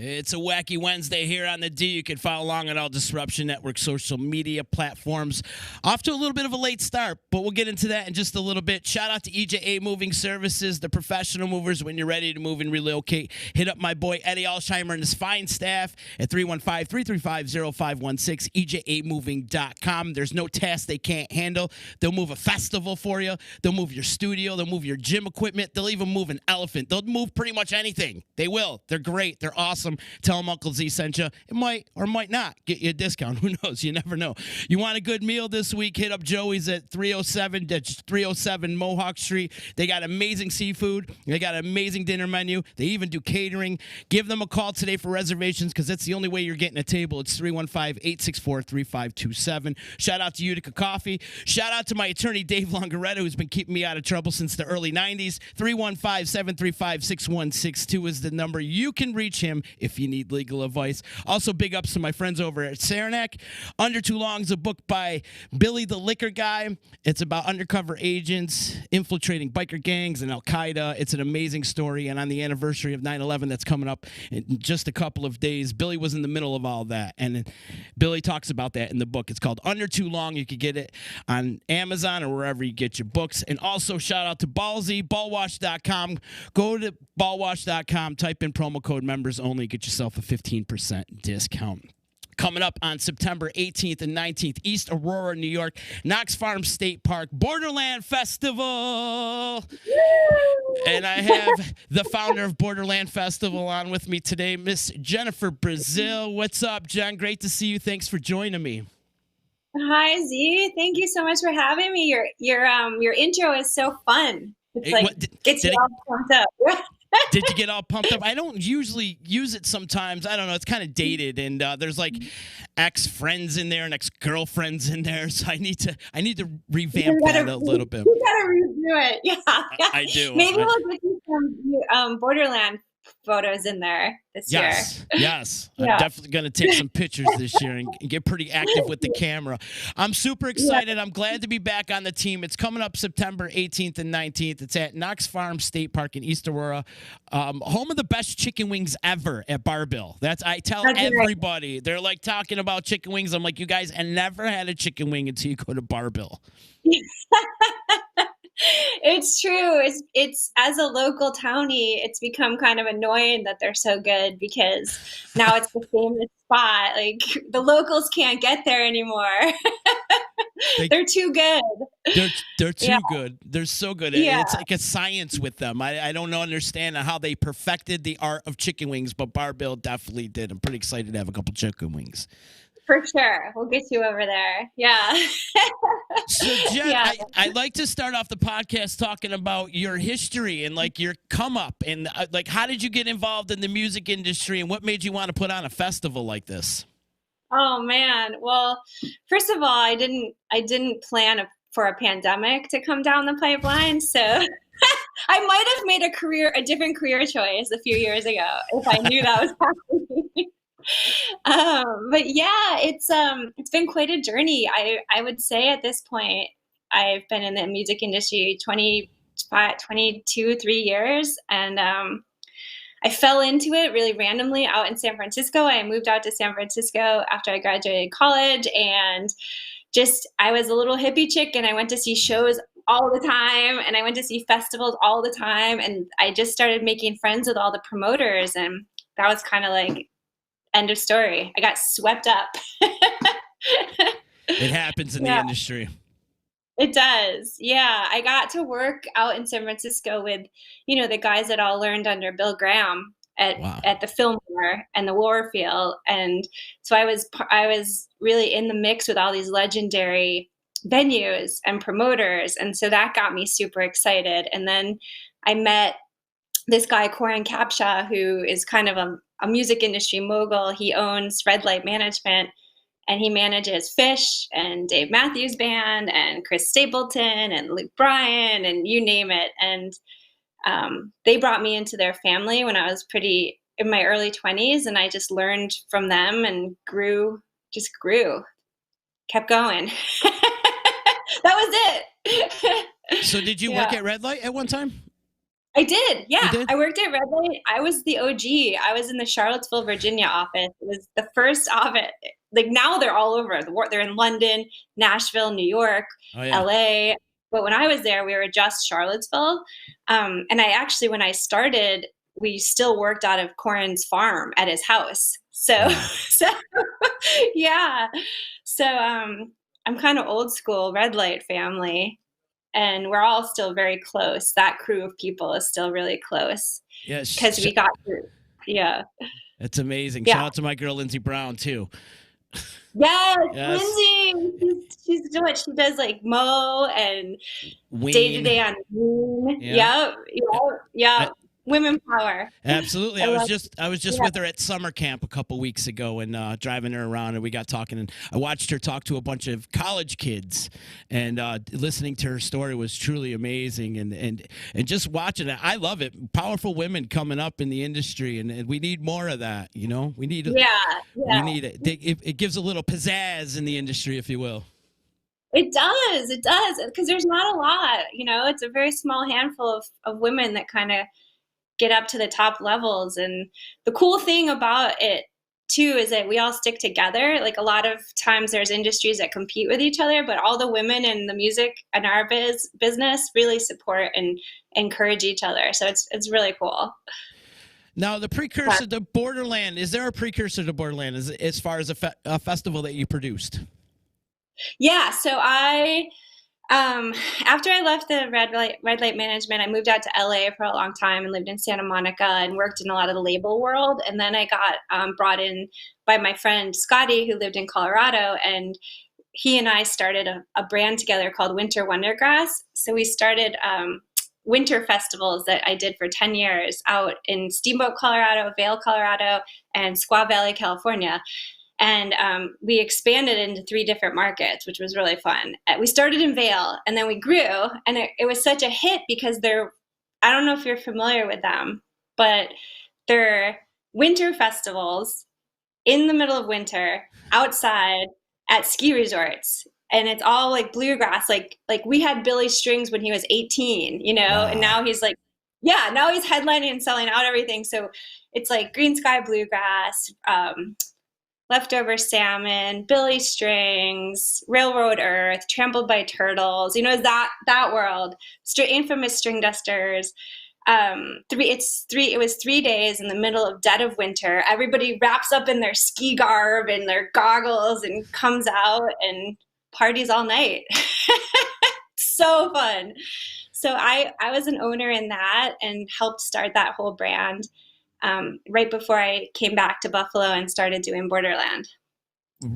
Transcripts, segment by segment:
It's a wacky Wednesday here on the D. You can follow along on all Disruption Network social media platforms. Off to a little bit of a late start, but we'll get into that in just a little bit. Shout out to EJA Moving Services, the professional movers. When you're ready to move and relocate, hit up my boy Eddie Alsheimer and his fine staff at 315-335-0516, EJAmoving.com. There's no task they can't handle. They'll move a festival for you. They'll move your studio. They'll move your gym equipment. They'll even move an elephant. They'll move pretty much anything. They will. They're great. They're awesome. Tell them Uncle Z sent you. It might or might not get you a discount. Who knows? You never know. You want a good meal this week? Hit up Joey's at 307 Mohawk St. They got amazing seafood. They got an amazing dinner menu. They even do catering. Give them a call today for reservations because that's the only way you're getting a table. It's 315-864-3527. Shout out to Utica Coffee. Shout out to my attorney, Dave Longaretta, who's been keeping me out of trouble since the early 90s. 315-735-6162 is the number. You can reach him if you need legal advice. Also, big ups to my friends over at Saranac. Under Too Long is a book by Billy the Liquor Guy. It's about undercover agents infiltrating biker gangs and Al-Qaeda. It's an amazing story, and on the anniversary of 9/11 that's coming up in just a couple of days, Billy was in the middle of all that, and Billy talks about that in the book. It's called Under Too Long. You can get it on Amazon or wherever you get your books. And also, shout out to Ballsy, ballwash.com. Go to ballwash.com, type in promo code members only, get yourself a 15% discount. Coming up on September 18th and 19th, East Aurora, New York, Knox Farm State Park, Boarderland Festival. And I have the founder of Boarderland Festival on with me today, Miss Jennifer Brazil. What's up, Jen? Great to see you. Thanks for joining me. Hi, Z. Thank you so much for having me. Your intro is so fun. It's gets you all pumped up. Did you get all pumped up? I don't usually use it sometimes. I don't know. It's kind of dated, and there's like ex-friends in there and ex-girlfriends in there, so I need to revamp that a little bit. You gotta redo it. Yeah. I do. Maybe we'll get you some Borderland photos in there this year. Yes. Yeah. I'm definitely going to take some pictures this year and get pretty active with the camera. I'm super excited. Yeah. I'm glad to be back on the team. It's coming up September 18th and 19th. It's at Knox Farm State Park in East Aurora, home of the best chicken wings ever at Bar-Bill. I tell everybody. Right. They're like talking about chicken wings. I'm like, you guys, I never had a chicken wing until you go to Bar-Bill. It's true. It's as a local townie, it's become kind of annoying that they're so good because now it's the famous spot. Like the locals can't get there anymore. They're too good. They're too good. They're so good. Yeah. It's like a science with them. I don't understand how they perfected the art of chicken wings, but Bar-Bill definitely did. I'm pretty excited to have a couple chicken wings. For sure. We'll get you over there. Yeah. So, Jen, I'd like to start off the podcast talking about your history and, like, your come-up. And, like, how did you get involved in the music industry and what made you want to put on a festival like this? Oh, man. Well, first of all, I didn't plan for a pandemic to come down the pipeline. So I might have made a different career choice a few years ago if I knew that was happening. But yeah, it's been quite a journey. I would say at this point, I've been in the music industry 3 years. And, I fell into it really randomly out in San Francisco. I moved out to San Francisco after I graduated college and I was a little hippie chick and I went to see shows all the time and I went to see festivals all the time. And I just started making friends with all the promoters. And that was kind of like, end of story. I got swept up. It happens in the industry. It does. Yeah. I got to work out in San Francisco with, the guys that all learned under Bill Graham at the Fillmore and the Warfield. And so I was really in the mix with all these legendary venues and promoters. And so that got me super excited. And then I met this guy, Corin Capshaw, who is kind of a music industry mogul. He owns Red Light Management, and he manages Fish and Dave Matthews Band and Chris Stapleton and Luke Bryan and you name it. And they brought me into their family when I was in my early 20s, and I just learned from them and grew, kept going. That was it. So did you work at Red Light at one time? I did. Yeah. Did? I worked at Red Light. I was the OG. I was in the Charlottesville, Virginia office. It was the first office. Like now they're all over. They're in London, Nashville, New York, LA. But when I was there, we were just Charlottesville. And I actually, when I started, we still worked out of Corin's farm at his house. So, yeah. So I'm kind of old school Red Light family. And we're all still very close. That crew of people is still really close. Yes. Because we got through. Yeah. It's amazing. Yeah. Shout out to my girl, Lindsay Brown, too. Yes. Lindsay. She's doing, she does like Mo and day-to-day on Ween. Yep. Women power. Absolutely. I was just with her at summer camp a couple weeks ago and driving her around, and we got talking, and I watched her talk to a bunch of college kids, and listening to her story was truly amazing, and just watching it. I love it. Powerful women coming up in the industry, and we need more of that. You know, we need we need it. It gives a little pizzazz in the industry, if you will. It does, because there's not a lot. You know, it's a very small handful of women that kind of get up to the top levels. And the cool thing about it too is that we all stick together. Like a lot of times there's industries that compete with each other, but all the women in the music and our business really support and encourage each other. So it's really cool. Now, the precursor to Boarderland, is there a precursor to Boarderland as far as a festival that you produced? Yeah, so after I left the red light management, I moved out to LA for a long time and lived in Santa Monica and worked in a lot of the label world. And then I got brought in by my friend Scotty, who lived in Colorado, and he and I started a brand together called Winter Wondergrass. So we started winter festivals that I did for 10 years out in Steamboat, Colorado, Vail, Colorado, and Squaw Valley, California. And we expanded into 3 different markets, which was really fun. We started in Vail, and then we grew, and it was such a hit because I don't know if you're familiar with them, but they're winter festivals in the middle of winter outside at ski resorts. And it's all like bluegrass. Like we had Billy Strings when he was 18, you know, wow. And now he's like, now he's headlining and selling out everything. So it's like Green Sky Bluegrass, Leftover Salmon, Billy Strings, Railroad Earth, Trampled by Turtles, you know, that world. Infamous String Dusters. It was 3 days in the middle of dead of winter. Everybody wraps up in their ski garb and their goggles and comes out and parties all night. So fun. So I was an owner in that and helped start that whole brand. Right before I came back to Buffalo and started doing Boarderland.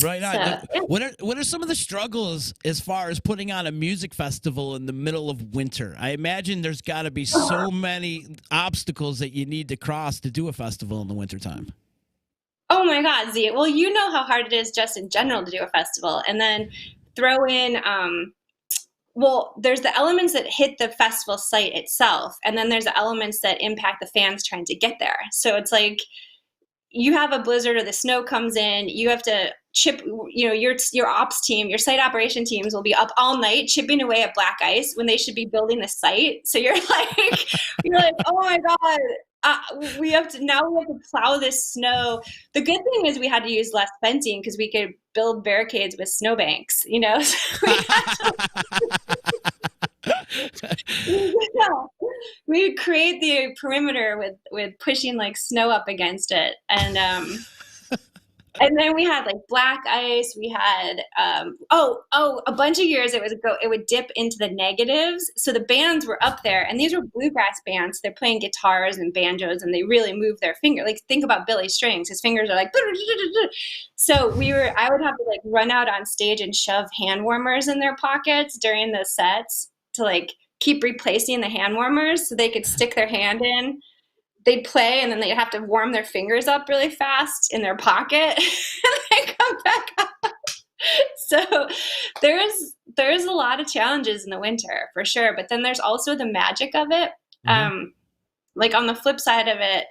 Right on. So, yeah. What are some of the struggles as far as putting on a music festival in the middle of winter? I imagine there's got to be so many obstacles that you need to cross to do a festival in the wintertime. Oh my God, Z. Well, you know how hard it is just in general to do a festival, and then throw in there's the elements that hit the festival site itself, and then there's the elements that impact the fans trying to get there. So it's like you have a blizzard or the snow comes in, you have to chip, you know, your ops team, your site operation teams will be up all night chipping away at black ice when they should be building the site. So you're like, oh my God, we have to plow this snow. The good thing is we had to use less fencing because we could build barricades with snowbanks, you know. We would create the perimeter with pushing like snow up against it, and and then we had like black ice. We had a bunch of years it would dip into the negatives. So the bands were up there, and these were bluegrass bands. They're playing guitars and banjos, and they really move their finger. Like think about Billy Strings; his fingers are like. So I would have to like run out on stage and shove hand warmers in their pockets during the sets to like keep replacing the hand warmers so they could stick their hand in. They'd play, and then they'd have to warm their fingers up really fast in their pocket and then come back up. So there's a lot of challenges in the winter for sure, but then there's also the magic of it. Mm-hmm. Like on the flip side of it,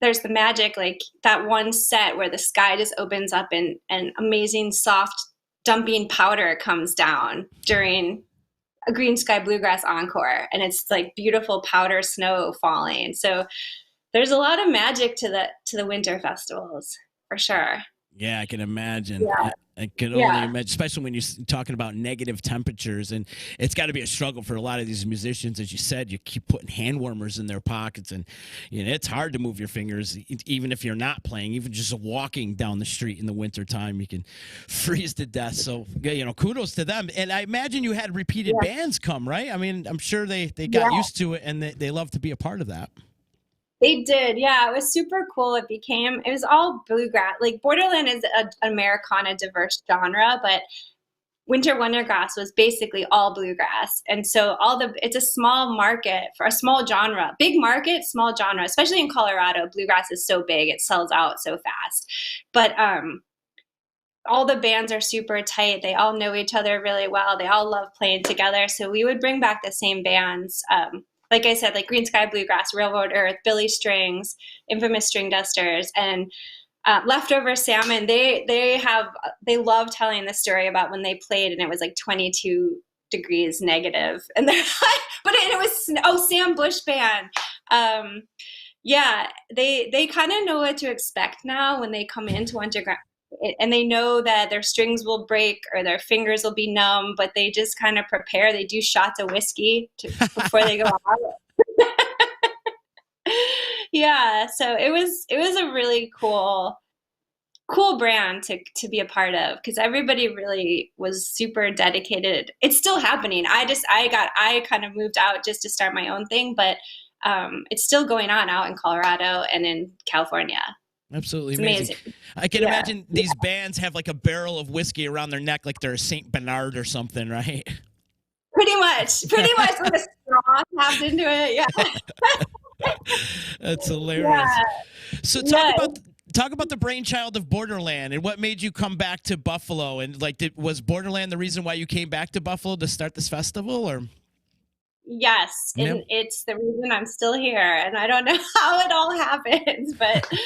there's the magic, like that one set where the sky just opens up and amazing soft dumping powder comes down during a Green Sky Bluegrass encore, and it's like beautiful powder snow falling. So there's a lot of magic to the winter festivals, for sure. Yeah, I can imagine. Yeah. I can only imagine, especially when you're talking about negative temperatures, and it's got to be a struggle for a lot of these musicians. As you said, you keep putting hand warmers in their pockets, and it's hard to move your fingers, even if you're not playing. Even just walking down the street in the wintertime, you can freeze to death. So, kudos to them. And I imagine you had repeated bands come, right? I mean, I'm sure they got used to it, and they love to be a part of that. They did, yeah. It was super cool. It was all bluegrass. Like Boarderland is an Americana diverse genre, but Winter Wondergrass was basically all bluegrass. And so it's a small market for a small genre, big market, small genre, especially in Colorado. Bluegrass is so big, it sells out so fast. But all the bands are super tight. They all know each other really well. They all love playing together. So we would bring back the same bands. Like I said, like Green Sky Bluegrass, Railroad Earth, Billy Strings, Infamous String Dusters, and Leftover Salmon. They love telling the story about when they played and it was like 22 degrees negative, and they're like, but it was Sam Bush Band. Yeah, they kind of know what to expect now when they come into Underground. And they know that their strings will break or their fingers will be numb, but they just kind of prepare. They do shots of whiskey before they go out. Yeah, so it was a really cool brand to be a part of, because everybody really was super dedicated. It's still happening. I kind of moved out just to start my own thing, but it's still going on out in Colorado and in California. Absolutely amazing. I can imagine these bands have like a barrel of whiskey around their neck, like they're a Saint Bernard or something, right? Pretty much with a straw tapped into it. Yeah. That's hilarious. Yeah. So talk about the brainchild of Boarderland and what made you come back to Buffalo, and was Boarderland the reason why you came back to Buffalo to start this festival, or? Yes, and it's the reason I'm still here, and I don't know how it all happens, but it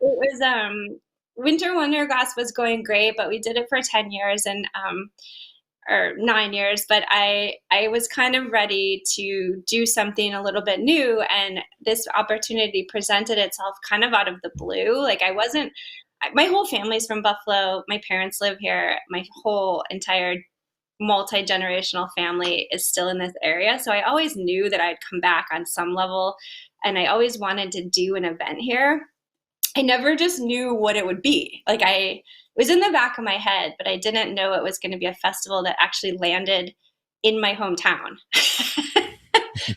was Winter Wondergrass was going great, but we did it for 10 years or 9 years, but I was kind of ready to do something a little bit new, and this opportunity presented itself kind of out of the blue. Like my whole family's from Buffalo. My parents live here. My whole entire multi-generational family is still in this area. So I always knew that I'd come back on some level, and I always wanted to do an event here. I never just knew what it would be. It was in the back of my head, but I didn't know it was going to be a festival that actually landed in my hometown.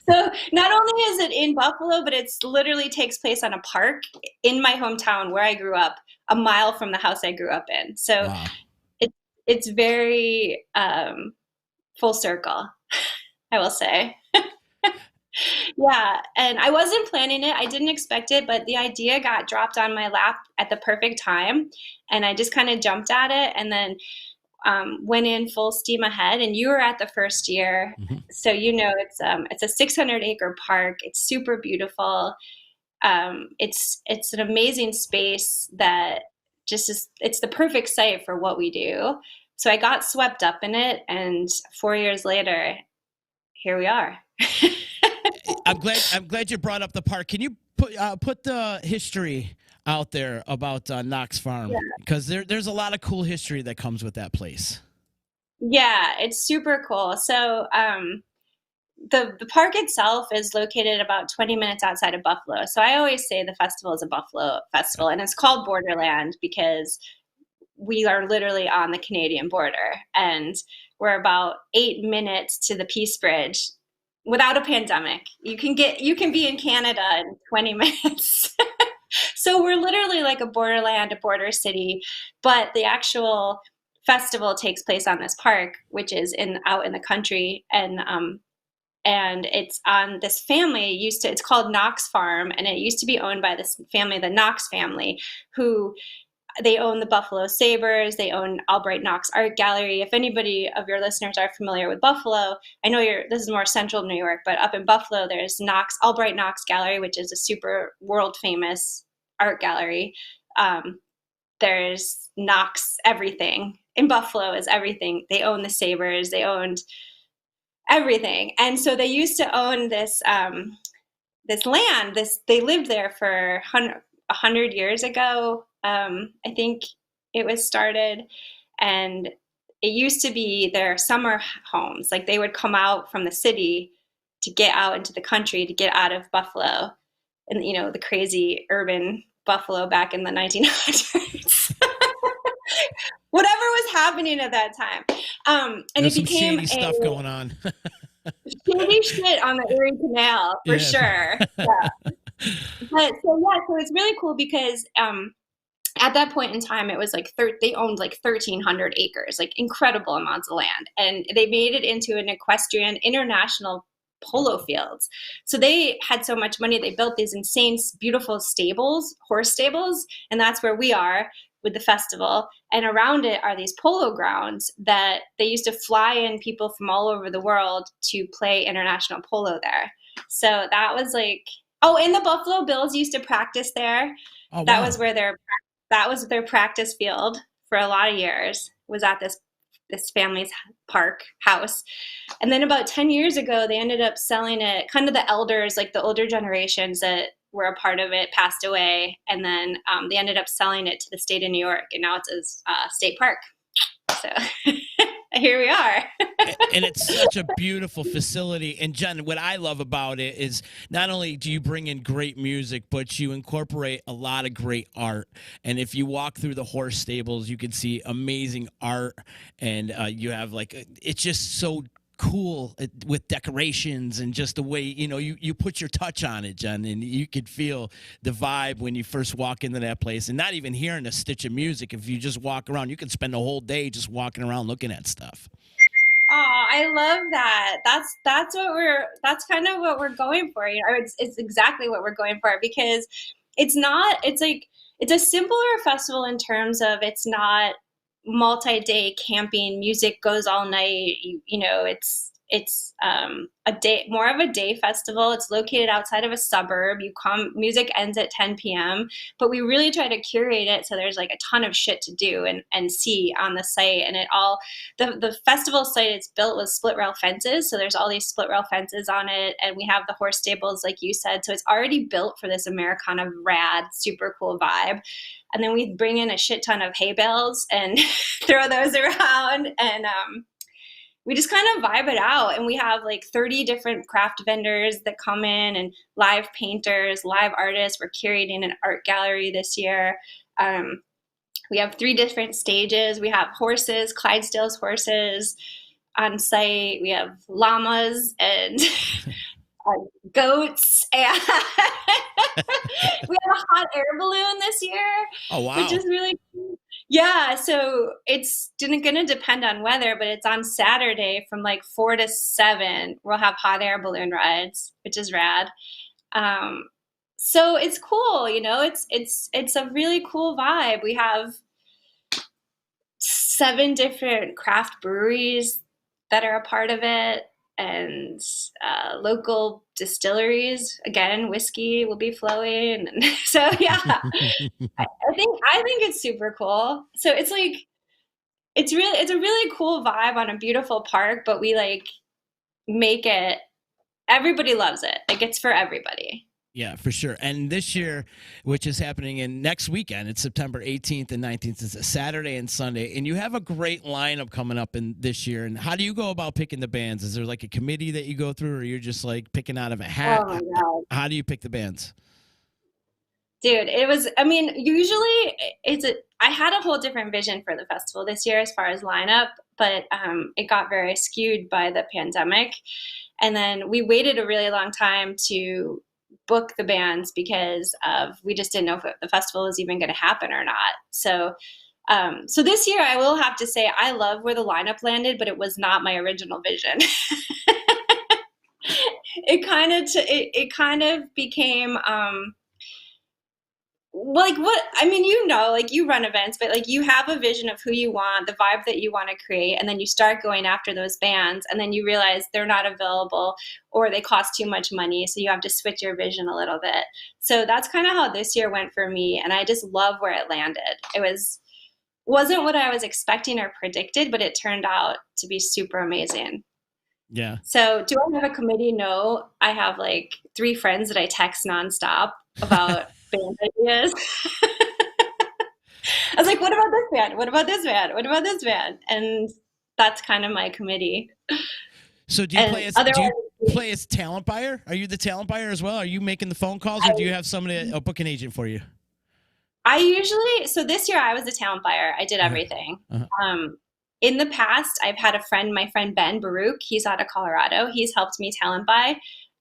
So not only is it in Buffalo, but it's literally takes place on a park in my hometown where I grew up, a mile from the house I grew up in. So wow. It's very full circle, I will say. Yeah, and I wasn't planning it. I didn't expect it, but the idea got dropped on my lap at the perfect time, and I just kind of jumped at it, and then went in full steam ahead. And you were at the first year, so it's a 600-acre park. It's super beautiful. It's an amazing space that it's the perfect site for what we do. So I got swept up in it, and 4 years later, here we are. I'm glad you brought up the park. Can you put the history out there about Knox Farm? Because there's a lot of cool history that comes with that place. Yeah, it's super cool. So the park itself is located about 20 minutes outside of Buffalo. So I always say the festival is a Buffalo festival, and it's called Boarderland because we are literally on the Canadian border, and we're about 8 minutes to the Peace Bridge. Without a pandemic, you can be in Canada in 20 minutes. So we're literally like a borderland, a border city, but the actual festival takes place on this park, which is out in the country, and it's on this family it's called Knox Farm, and it used to be owned by this family, the Knox family, who they own the Buffalo Sabres. They own Albright Knox Art Gallery. If anybody of your listeners are familiar with Buffalo, I know this is more central New York, but up in Buffalo, there's Albright Knox Gallery, which is a super world famous art gallery. There's Knox everything. In Buffalo is everything. They own the Sabres. They owned everything. And so they used to own this this land. They lived there for 100 years ago. I think it was started, and it used to be their summer homes. Like they would come out from the city to get out into the country, to get out of Buffalo, and you know, the crazy urban Buffalo back in the 1900s. Whatever was happening at that time. And there's it became some shady stuff going on. shady shit on the Erie Canal for sure. Yeah. So it's really cool because at that point in time, it was like they owned like 1,300 acres, like incredible amounts of land, and they made it into an equestrian international polo fields. So they had so much money, they built these insane, beautiful stables, horse stables, and that's where we are with the festival. And around it are these polo grounds that they used to fly in people from all over the world to play international polo there. So that was like, and the Buffalo Bills used to practice there. Oh, wow. That was their practice field for a lot of years, was at this family's park house. And then about 10 years ago, they ended up selling it. Kind of the elders, like the older generations that were a part of it, passed away. And then they ended up selling it to the state of New York. And now it's a state park. So here we are. And it's such a beautiful facility. And Jenn, what I love about it is not only do you bring in great music, but you incorporate a lot of great art. And if you walk through the horse stables, you can see amazing art. And you have it's just so cool with decorations and just the way, you put your touch on it, Jenn, and you could feel the vibe when you first walk into that place. And not even hearing a stitch of music, if you just walk around, you can spend the whole day just walking around looking at stuff. Oh, I love that. That's kind of what we're going for. It's exactly what we're going for, because it's a simpler festival in terms of it's not multi-day camping. Music goes all night. It's more of a day festival. It's located outside of a suburb. Music ends at 10 p.m., but we really try to curate it so there's like a ton of shit to do and see on the site. And the festival site, it's built with split rail fences. So there's all these split rail fences on it. And we have the horse stables, like you said. So it's already built for this Americana rad, super cool vibe. And then we bring in a shit ton of hay bales and throw those around, and we just kind of vibe it out. And we have like 30 different craft vendors that come in, and live painters, live artists. We're curating an art gallery this year. We have 3 different stages. We have horses, Clydesdale's horses on site. We have llamas and goats, and we have a hot air balloon this year. Oh, wow. Which is really cool. Yeah, so it's going to depend on weather, but it's on Saturday from like 4 to 7. We'll have hot air balloon rides, which is rad. So it's cool, it's a really cool vibe. We have 7 different craft breweries that are a part of it, and local distilleries. Again, whiskey will be flowing, and so yeah. I think it's super cool. So it's like it's a really cool vibe on a beautiful park, but we make it, everybody loves it. Like, it's for everybody. Yeah, for sure. And this year, which is happening next weekend, it's September 18th and 19th. It's a Saturday and Sunday. And you have a great lineup coming up this year. And how do you go about picking the bands? Is there like a committee that you go through, or you're just like picking out of a hat? Oh my God. How do you pick the bands? Dude, usually I had a whole different vision for the festival this year as far as lineup, but it got very skewed by the pandemic. And then we waited a really long time to book the bands because we just didn't know if the festival was even going to happen or not. So this year, I will have to say I love where the lineup landed, but it was not my original vision. It kind of became you run events, but you have a vision of who you want, the vibe that you want to create, and then you start going after those bands, and then you realize they're not available or they cost too much money, so you have to switch your vision a little bit. So that's kind of how this year went for me, and I just love where it landed. It wasn't what I was expecting or predicted, but it turned out to be super amazing. Yeah. So do I have a committee? No, I have like 3 friends that I text nonstop about band ideas. I was like, what about this band? What about this band? What about this band? And that's kind of my committee. So do And you otherwise, play as talent buyer? Are you the talent buyer as well? Are you making the phone calls, or do you have somebody, a booking agent for you? I usually, so this year I was a talent buyer. I did Uh-huh. everything. Uh-huh. In the past, I've had a friend, my friend Ben Baruch, he's out of Colorado. He's helped me talent buy.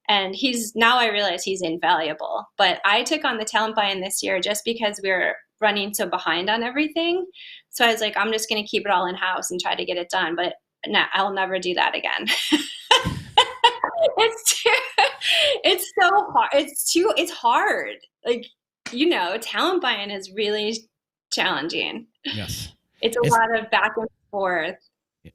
And now I realize he's invaluable. But I took on the talent buy in this year just because we were running so behind on everything. So I was like, I'm just going to keep it all in house and try to get it done. But no, I'll never do that again. It's so hard. It's hard. Like, talent buying is really challenging. Yes. It's a lot of back and forth.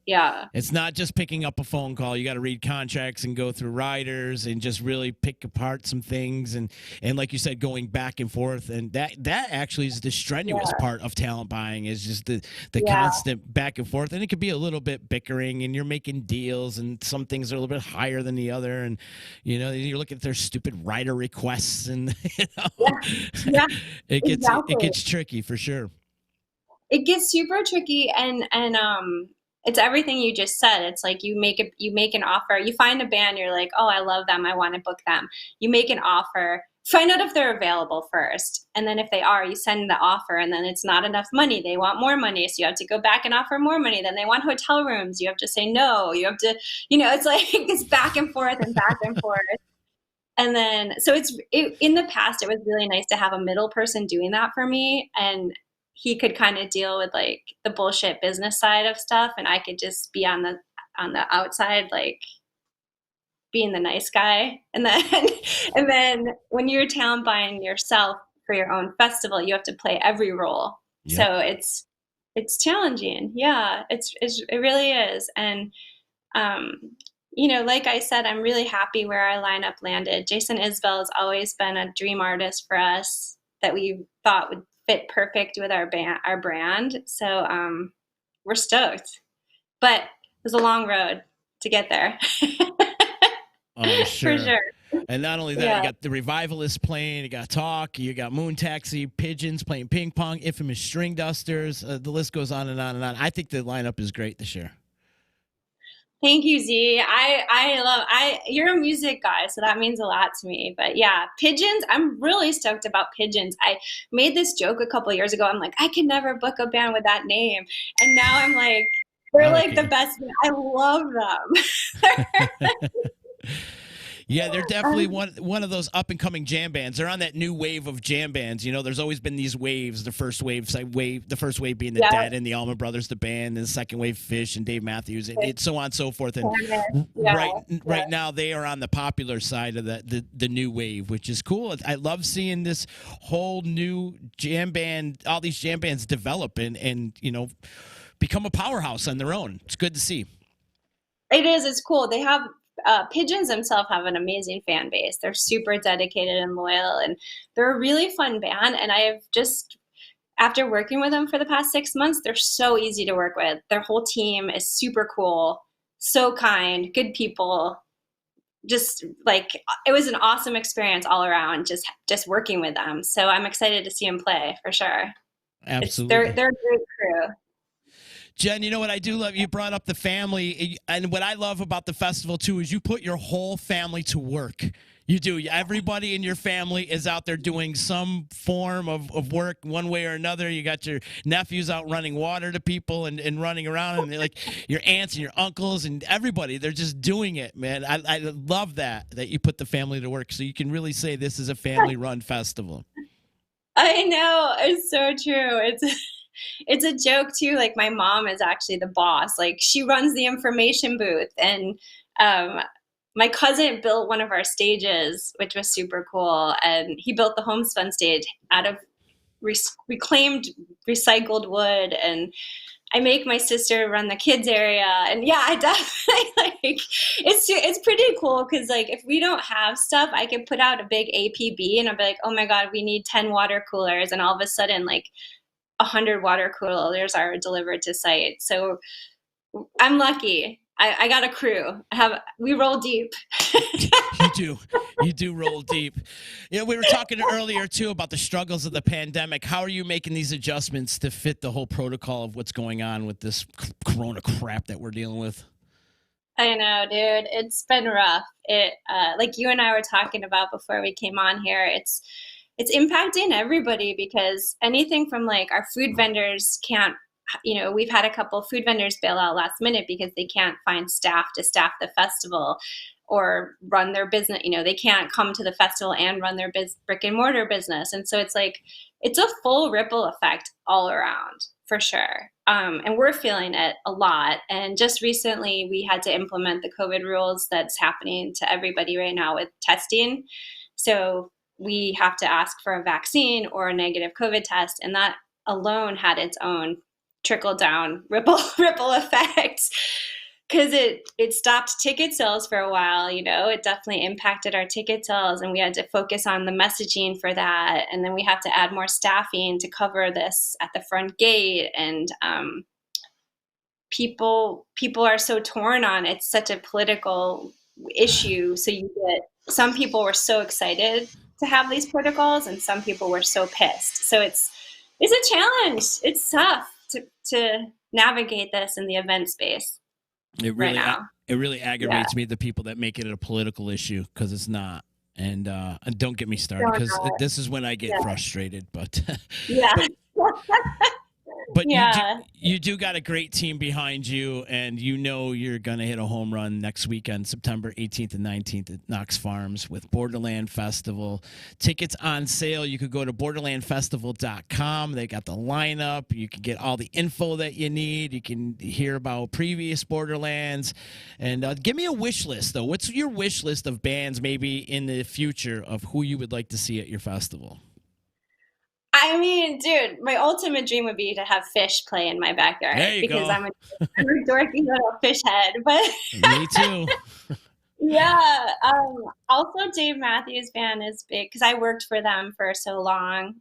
Yeah. It's not just picking up a phone call. You got to read contracts and go through riders and just really pick apart some things, and like you said, going back and forth. And that actually is the strenuous part of talent buying, is just the constant back and forth. And it could be a little bit bickering, and you're making deals, and some things are a little bit higher than the other, and you're looking at their stupid rider requests, and it gets tricky for sure. It gets super tricky, and it's everything you just said. It's like you make an offer. You find a band, you're like, oh, I love them, I want to book them. You make an offer, find out if they're available first, and then if they are, you send the offer, and then it's not enough money. They want more money, so you have to go back and offer more money. Then they want hotel rooms. You have to say no. You have to, it's like this back and forth and back and forth. And then, so in the past, it was really nice to have a middle person doing that for me, and he could kind of deal with like the bullshit business side of stuff, and I could just be on the outside, like being the nice guy. And then and then when you're talent buying yourself for your own festival, you have to play every role. Yep. So it's challenging. Yeah, it really is. And like I said, I'm really happy where our lineup landed. Jason Isbell has always been a dream artist for us that we thought would fit perfect with our brand. So we're stoked, but it was a long road to get there. Oh, sure. For sure. And not only that, you got the Revivalists playing, you got Talk, you got Moon Taxi, Pigeons playing ping pong, Infamous String Dusters. The list goes on and on and on. I think the lineup is great this year. Thank you, Z. You're a music guy, so that means a lot to me. But yeah, Pigeons, I'm really stoked about Pigeons. I made this joke a couple years ago. I'm like, I could never book a band with that name. And now I'm like, they're the best band. I love them. Yeah, they're definitely one of those up and coming jam bands. They're on that new wave of jam bands. There's always been these waves. The first wave being the Dead and the Allman Brothers, the band, and the second wave Fish and Dave Matthews, and so on and so forth. And right now they are on the popular side of the new wave, which is cool. I love seeing this whole new jam band, all these jam bands develop and become a powerhouse on their own. It's good to see. It is. It's cool. They have. Pigeons themselves have an amazing fan base. They're super dedicated and loyal, and they're a really fun band. And I have just, after working with them for the past 6 months, they're so easy to work with. Their whole team is super cool, so kind, good people. Just like, it was an awesome experience all around, just working with them. So I'm excited to see them play for sure. Absolutely. They're a great crew. Jenn, you know what I do love? You brought up the family. And what I love about the festival, too, is you put your whole family to work. You do. Everybody in your family is out there doing some form of work one way or another. You got your nephews out running water to people and running around. And like your aunts and your uncles and everybody, they're just doing it, man. I love that you put the family to work. So you can really say this is a family-run festival. I know. It's so true. It's a joke too. Like, my mom is actually the boss. Like, she runs the information booth, and my cousin built one of our stages, which was super cool. And he built the Homespun stage out of reclaimed recycled wood. And I make my sister run the kids area. And yeah, I definitely it's pretty cool. Cause like, if we don't have stuff, I could put out a big APB and I'll be like, oh my God, we need 10 water coolers. And all of a sudden, like, 100 water coolers are delivered to site. So I'm lucky. I got a crew. We roll deep. You do roll deep. We were talking earlier too about the struggles of the pandemic. How are you making these adjustments to fit the whole protocol of what's going on with this corona crap that we're dealing with? I know, dude. It's been rough. Like you and I were talking about before we came on here, it's impacting everybody, because anything from like our food vendors can't, we've had a couple food vendors bail out last minute because they can't find staff to staff the festival or run their business. They can't come to the festival and run their brick and mortar business. And so it's like, it's a full ripple effect all around, for sure. And we're feeling it a lot. And just recently we had to implement the COVID rules that's happening to everybody right now with testing. So we have to ask for a vaccine or a negative COVID test. And that alone had its own trickle down ripple effect, because it stopped ticket sales for a while. It definitely impacted our ticket sales, and we had to focus on the messaging for that. And then we have to add more staffing to cover this at the front gate. And people are so torn on, it's such a political issue. So you get, some people were so excited to have these protocols, and some people were so pissed. So it's a challenge. It's tough to navigate this in the event space. It really aggravates me, the people that make it a political issue, because it's not. And don't get me started, because this is when I get frustrated. But But you do got a great team behind you, and you're going to hit a home run next weekend, September 18th and 19th at Knox Farms with Boarderland Festival. Tickets on sale. You could go to borderlandfestival.com. They got the lineup. You can get all the info that you need. You can hear about previous Borderlands. And give me a wish list, though. What's your wish list of bands maybe in the future of who you would like to see at your festival? I mean, dude, my ultimate dream would be to have Fish play in my backyard, because I'm a dorky little fish head. But me too. Yeah. Also, Dave Matthews Band is big, because I worked for them for so long.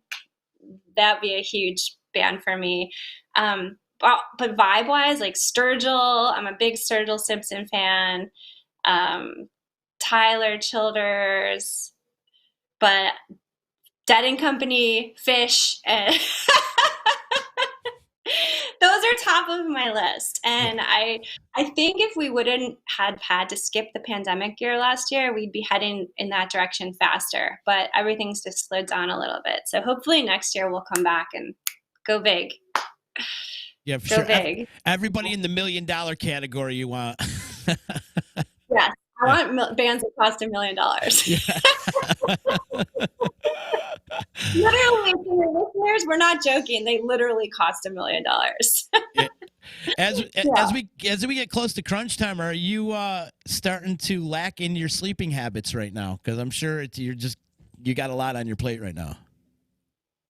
That'd be a huge band for me. But vibe wise, like Sturgill, I'm a big Sturgill Simpson fan. Tyler Childers, but Dead and Company, Fish, and those are top of my list. And I think if we wouldn't have had to skip the pandemic year last year, we'd be heading in that direction faster. But everything's just slowed down a little bit. So hopefully next year we'll come back and go big. Yeah, for sure. Big. Everybody in the $1 million category you want. Yes. I want bands that cost $1 million. Literally, for your listeners, we're not joking. They literally cost $1 million. As we get close to crunch time, are you starting to lack in your sleeping habits right now? Because I'm sure you got a lot on your plate right now.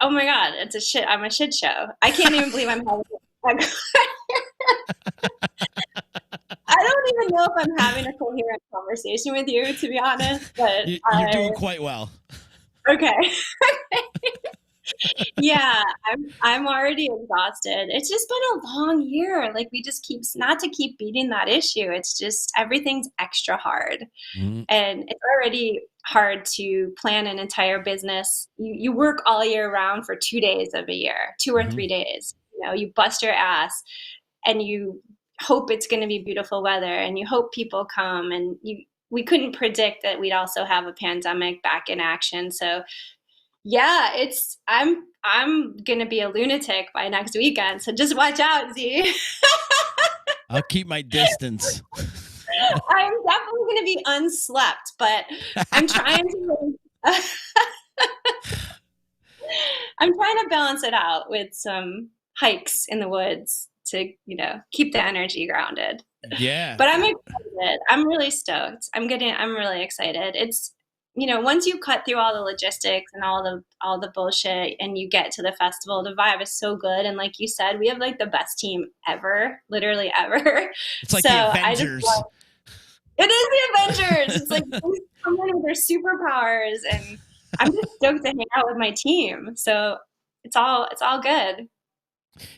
Oh my God, I'm a shit show. I can't even believe I'm having. I don't even know if I'm having a coherent conversation with you, to be honest. But you're doing quite well. Okay. Yeah, I'm already exhausted. It's just been a long year. Like, we just not to keep beating that issue. It's just everything's extra hard. Mm-hmm. And it's already hard to plan an entire business. You work all year round for 2 days of a year, 2 or 3 days. You bust your ass, and you hope it's going to be beautiful weather, and you hope people come, and we couldn't predict that we'd also have a pandemic back in action. So yeah, I'm going to be a lunatic by next weekend. So just watch out, Z. I'll keep my distance. I'm definitely going to be unslept, but I'm trying to balance it out with some hikes in the woods to, keep the energy grounded. Yeah. But I'm excited. I'm really stoked. I'm really excited. It's, once you cut through all the logistics and all the bullshit and you get to the festival, the vibe is so good. And like you said, we have like the best team ever, literally ever. It's like the Avengers. It is the Avengers. It's like someone with their superpowers, and I'm just stoked to hang out with my team. So it's all good.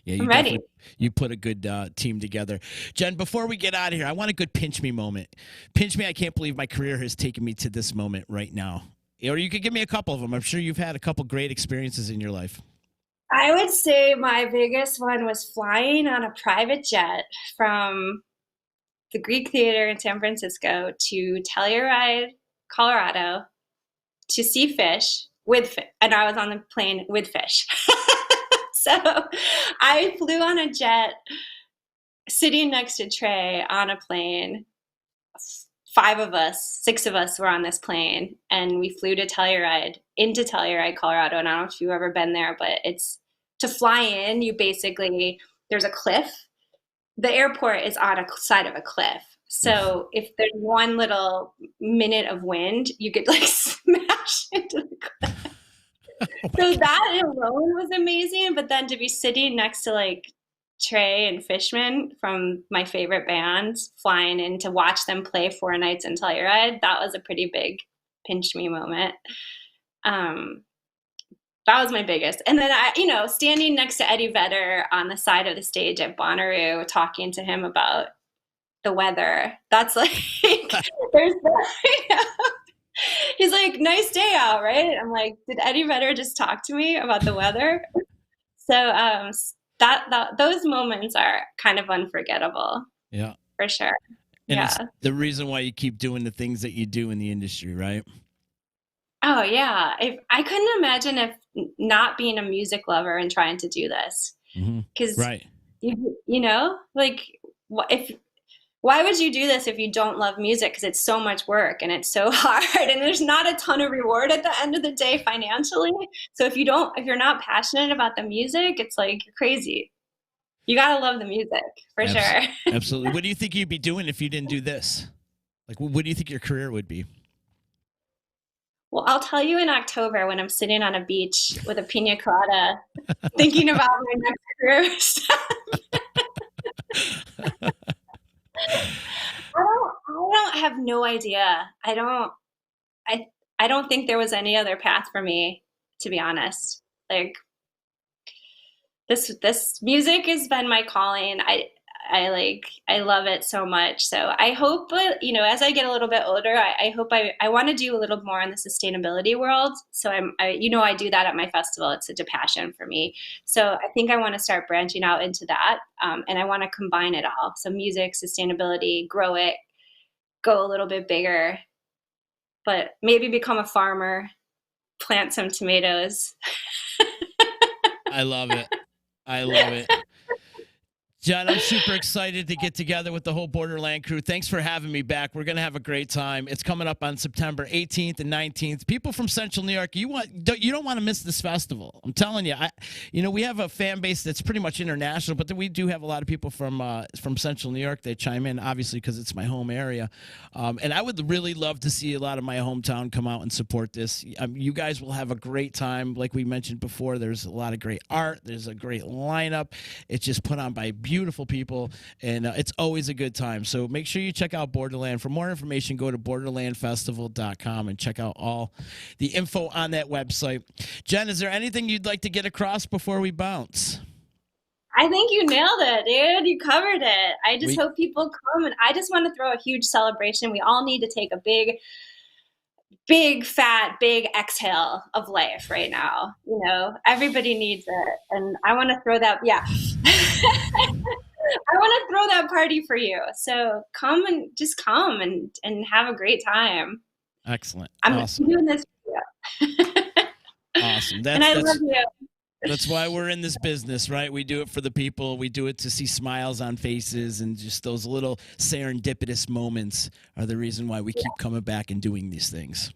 Yeah, I'm ready. You put a good team together. Jenn, before we get out of here, I want a good pinch me moment. Pinch me, I can't believe my career has taken me to this moment right now. Or you could give me a couple of them. I'm sure you've had a couple great experiences in your life. I would say my biggest one was flying on a private jet from the Greek Theater in San Francisco to Telluride, Colorado, to see fish and I was on the plane with fish. So I flew on a jet, sitting next to Trey on a plane. 6 of us were on this plane, and we flew into Telluride, Colorado. And I don't know if you've ever been there, but it's to fly in, there's a cliff. The airport is on a side of a cliff. So if there's one little minute of wind, you could like smash into the cliff. So that alone was amazing. But then to be sitting next to like Trey and Fishman from my favorite band, flying in to watch them play 4 nights in Telluride, that was a pretty big pinch me moment. That was my biggest. And then standing next to Eddie Vedder on the side of the stage at Bonnaroo, talking to him about the weather. That's like, he's like, nice day out, right? I'm like, did Eddie Vedder just talk to me about the weather? So those moments are kind of unforgettable. Yeah, for sure. And it's the reason why you keep doing the things that you do in the industry, right? Oh yeah. I couldn't imagine if not being a music lover and trying to do this. Because right. Why would you do this if you don't love music? Because it's so much work and it's so hard, and there's not a ton of reward at the end of the day financially. So if you're not passionate about the music, it's like you're crazy. You gotta love the music for sure. Absolutely. What do you think you'd be doing if you didn't do this? Like, what do you think your career would be? Well, I'll tell you in October when I'm sitting on a beach with a pina colada, thinking about my next career stuff. I have no idea. I don't think there was any other path for me, to be honest. Like this music has been my calling. I love it so much. So I hope, as I get a little bit older, I hope I want to do a little more in the sustainability world. So I do that at my festival. It's such a passion for me. So I think I want to start branching out into that. And I want to combine it all. So music, sustainability, grow it, go a little bit bigger, but maybe become a farmer, plant some tomatoes. I love it. Jenn, I'm super excited to get together with the whole Boarderland crew. Thanks for having me back. We're going to have a great time. It's coming up on September 18th and 19th. People from Central New York, you don't want to miss this festival. I'm telling you. We have a fan base that's pretty much international, but we do have a lot of people from Central New York that chime in, obviously, because it's my home area. And I would really love to see a lot of my hometown come out and support this. You guys will have a great time. Like we mentioned before, there's a lot of great art. There's a great lineup. It's just put on by beautiful people, and it's always a good time. So make sure you check out Boarderland. For more information, go to borderlandfestival.com and check out all the info on that website. Jenn, is there anything you'd like to get across before we bounce? I think you nailed it, dude. You covered it. I just hope people come, and I just want to throw a huge celebration. We all need to take a big fat exhale of life right now. Everybody needs it, and I want to throw that I want to throw that party for you. So come and have a great time. Excellent. I'm doing this for you. Awesome. And I love you. That's why we're in this business, right? We do it for the people. We do it to see smiles on faces, and just those little serendipitous moments are the reason why we keep coming back and doing these things.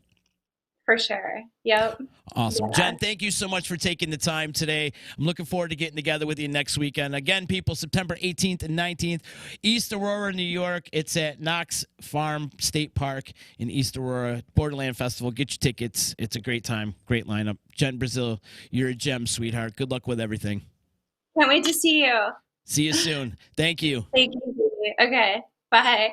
For sure. Yep. Awesome. Yeah. Jenn, thank you so much for taking the time today. I'm looking forward to getting together with you next weekend. Again, people, September 18th and 19th, East Aurora, New York. It's at Knox Farm State Park in East Aurora, Boarderland Festival. Get your tickets. It's a great time. Great lineup. Jenn Brazil, you're a gem, sweetheart. Good luck with everything. Can't wait to see you. See you soon. Thank you. Thank you. Okay. Bye.